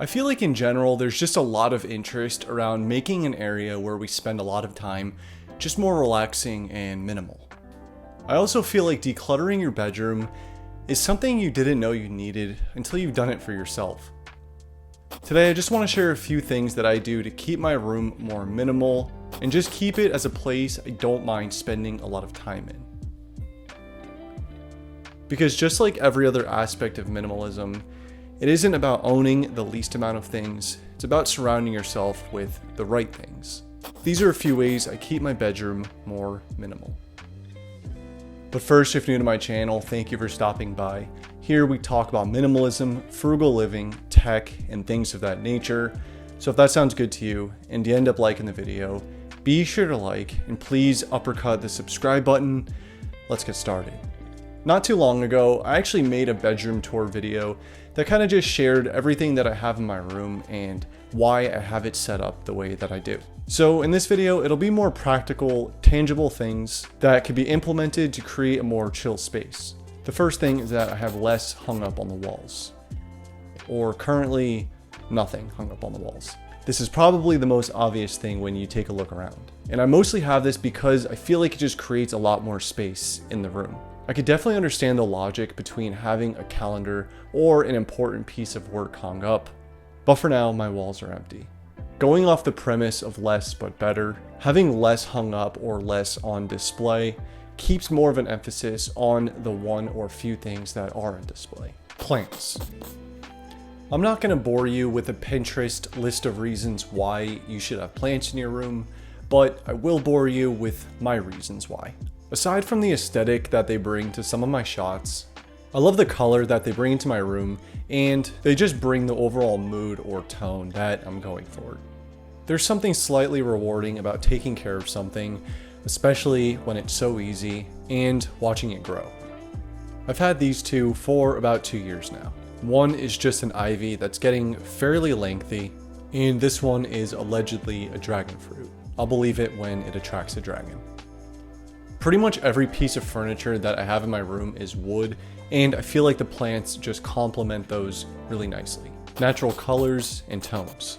I feel like in general, there's just a lot of interest around making an area where we spend a lot of time just more relaxing and minimal. I also feel like decluttering your bedroom is something you didn't know you needed until you've done it for yourself. Today, I just want to share a few things that I do to keep my room more minimal and just keep it as a place I don't mind spending a lot of time in. Because just like every other aspect of minimalism, it isn't about owning the least amount of things, it's about surrounding yourself with the right things. These are a few ways I keep my bedroom more minimal. But first, if you're new to my channel, thank you for stopping by. Here we talk about minimalism, frugal living, tech, and things of that nature. So if that sounds good to you, and you end up liking the video, be sure to like, and please uppercut the subscribe button. Let's get started. Not too long ago, I actually made a bedroom tour video that kind of just shared everything that I have in my room and why I have it set up the way that I do. So in this video, it'll be more practical, tangible things that can be implemented to create a more chill space. The first thing is that I have less hung up on the walls, or currently nothing hung up on the walls. This is probably the most obvious thing when you take a look around. And I mostly have this because I feel like it just creates a lot more space in the room. I could definitely understand the logic between having a calendar or an important piece of work hung up, but for now, my walls are empty. Going off the premise of less but better, having less hung up or less on display keeps more of an emphasis on the one or few things that are on display. Plants. I'm not going to bore you with a Pinterest list of reasons why you should have plants in your room, but I will bore you with my reasons why. Aside from the aesthetic that they bring to some of my shots, I love the color that they bring into my room, and they just bring the overall mood or tone that I'm going for. There's something slightly rewarding about taking care of something, especially when it's so easy, and watching it grow. I've had these two for about 2 years now. One is just an ivy that's getting fairly lengthy, and this one is allegedly a dragon fruit. I'll believe it when it attracts a dragon. Pretty much every piece of furniture that I have in my room is wood, and I feel like the plants just complement those really nicely. Natural colors and tones.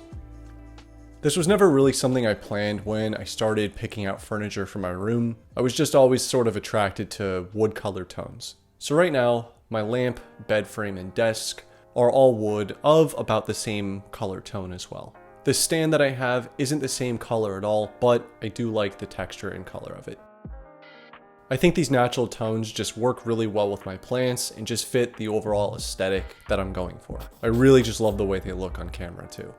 This was never really something I planned when I started picking out furniture for my room. I was just always sort of attracted to wood color tones. So right now, my lamp, bed frame, and desk are all wood of about the same color tone as well. The stand that I have isn't the same color at all, but I do like the texture and color of it. I think these natural tones just work really well with my plants and just fit the overall aesthetic that I'm going for. I really just love the way they look on camera too.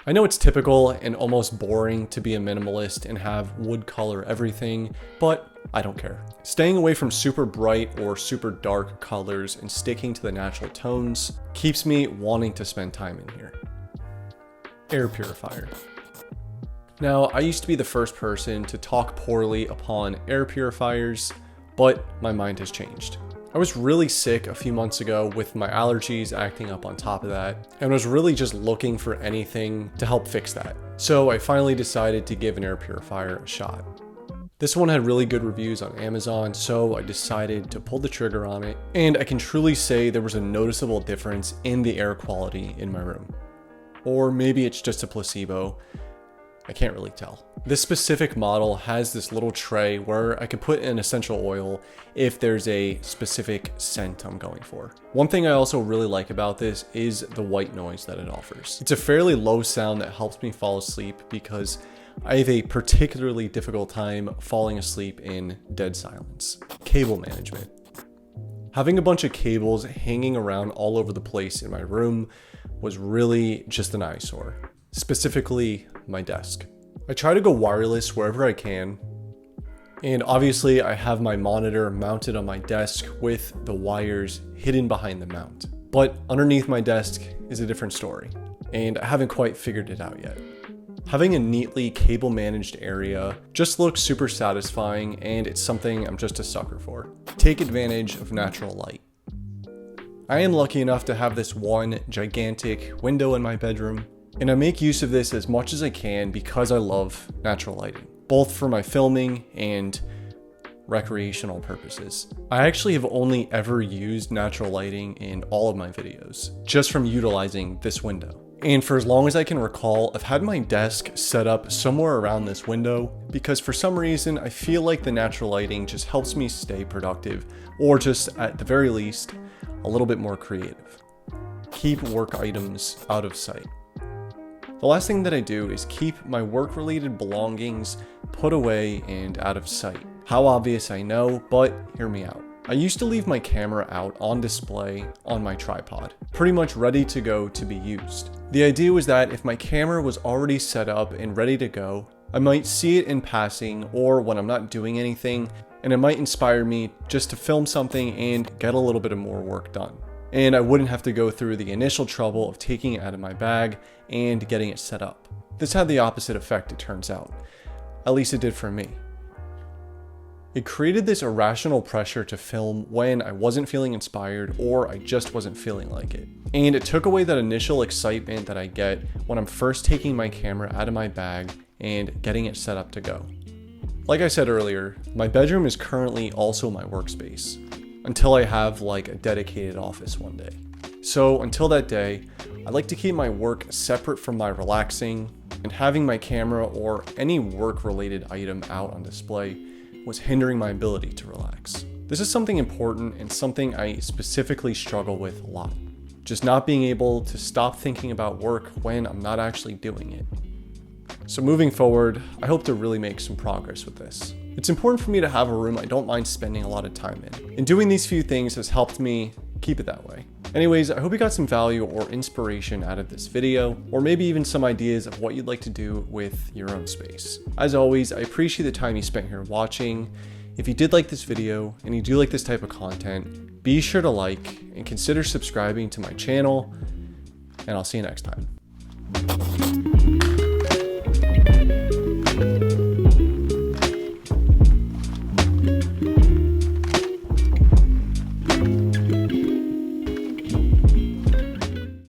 I know it's typical and almost boring to be a minimalist and have wood color everything, but I don't care. Staying away from super bright or super dark colors and sticking to the natural tones keeps me wanting to spend time in here. Air purifier. Now, I used to be the first person to talk poorly upon air purifiers, but my mind has changed. I was really sick a few months ago with my allergies acting up on top of that, and was really just looking for anything to help fix that. So I finally decided to give an air purifier a shot. This one had really good reviews on Amazon, so I decided to pull the trigger on it, and I can truly say there was a noticeable difference in the air quality in my room. Or maybe it's just a placebo. I can't really tell. This specific model has this little tray where I can put in essential oil if there's a specific scent I'm going for. One thing I also really like about this is the white noise that it offers. It's a fairly low sound that helps me fall asleep because I have a particularly difficult time falling asleep in dead silence. Cable management. Having a bunch of cables hanging around all over the place in my room was really just an eyesore. Specifically, my desk. I try to go wireless wherever I can, and obviously I have my monitor mounted on my desk with the wires hidden behind the mount. But underneath my desk is a different story, and I haven't quite figured it out yet. Having a neatly cable managed area just looks super satisfying, and it's something I'm just a sucker for. Take advantage of natural light. I am lucky enough to have this one gigantic window in my bedroom, and I make use of this as much as I can because I love natural lighting, both for my filming and recreational purposes. I actually have only ever used natural lighting in all of my videos, just from utilizing this window. And for as long as I can recall, I've had my desk set up somewhere around this window because for some reason I feel like the natural lighting just helps me stay productive, or just at the very least, a little bit more creative. Keep work items out of sight. The last thing that I do is keep my work-related belongings put away and out of sight. How obvious I know, but hear me out. I used to leave my camera out on display on my tripod, pretty much ready to go to be used. The idea was that if my camera was already set up and ready to go, I might see it in passing or when I'm not doing anything, and it might inspire me just to film something and get a little bit of more work done. And I wouldn't have to go through the initial trouble of taking it out of my bag and getting it set up. This had the opposite effect, it turns out. At least it did for me. It created this irrational pressure to film when I wasn't feeling inspired or I just wasn't feeling like it. And it took away that initial excitement that I get when I'm first taking my camera out of my bag and getting it set up to go. Like I said earlier, my bedroom is currently also my workspace, until I have like a dedicated office one day. So until that day, I like to keep my work separate from my relaxing, and having my camera or any work-related item out on display was hindering my ability to relax. This is something important and something I specifically struggle with a lot. Just not being able to stop thinking about work when I'm not actually doing it. So moving forward, I hope to really make some progress with this. It's important for me to have a room I don't mind spending a lot of time in. And doing these few things has helped me keep it that way. Anyways, I hope you got some value or inspiration out of this video, or maybe even some ideas of what you'd like to do with your own space. As always, I appreciate the time you spent here watching. If you did like this video and you do like this type of content, be sure to like and consider subscribing to my channel, and I'll see you next time.